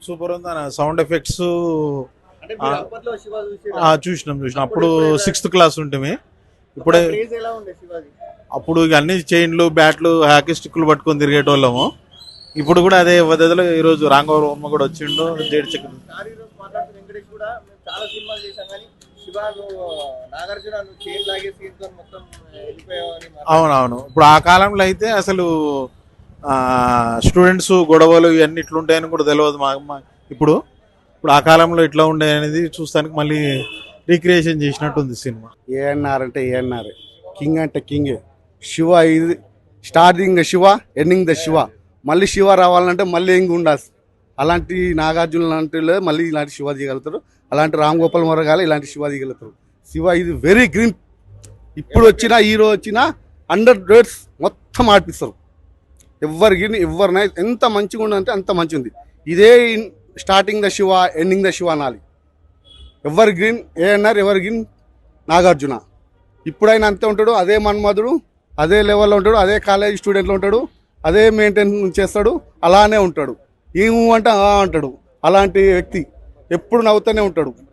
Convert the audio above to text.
Super ఉంది అన్న. Sound effects చూసినాం అప్పుడు 6th క్లాస్ ఉంటుంది. ఇప్పుడే అప్పుడు ఇక అన్ని చైన్లు బ్యాట్లు హాకీ స్టిక్లు పట్టుకొని తిరిగేటోళ్ళము. ఇప్పుడు కూడా అదే పద్ధతిలో ఈరోజు రాంగవర్మ కూడా వచ్చిండు. జేడి చక్ర అవునవును. ఇప్పుడు ఆ కాలంలో అయితే అసలు స్టూడెంట్స్ గొడవలు ఇవన్నీ ఇట్లుంటాయని కూడా తెలియదు ఇప్పుడు ఇప్పుడు ఆ కాలంలో ఇట్లా ఉండే అనేది చూస్తానికి మళ్ళీ రీక్రియేషన్ చేసినట్టుంది సినిమా. ఏఎన్ఆర్ అంటే ఏఎన్ఆర్, కింగ్ అంటే కింగ్. శివ ఇది starting Shiva, ending the Shiva. మళ్ళీ శివ రావాలంటే మళ్ళీ ఎంగ్ ఉండాలి. అలాంటి నాగార్జున లాంటి మళ్ళీ ఇలాంటి శివ తీయగలుగుతారు. అలాంటి రామ్ గోపాల్ వర్మ ఇలాంటి శివ తీయగలుగుతారు. శివ ఇది వెరీ గ్రీన్. ఇప్పుడు వచ్చినా హీరో వచ్చినా 100 రేట్స్ మొత్తం ఆడిపిస్తారు. ఎవరినైనా ఎంత మంచిగా ఉందంటే అంత మంచిగా ఉంది. ఇదే starting the Shiva, ending the Shiva అనాలి. Evergreen ANR, evergreen Nagarjuna. ఇప్పుడైనా అంతే ఉంటాడు. అదే మన్మధుడు, అదే లెవెల్లో ఉంటాడు, అదే కాలేజ్ స్టూడెంట్లో ఉంటాడు, అదే మెయింటైన్ చేస్తాడు, అలానే ఉంటాడు. ఏము అంటే అంటాడు. అలాంటి వ్యక్తి ఎప్పుడు నవ్వుతూనే ఉంటాడు.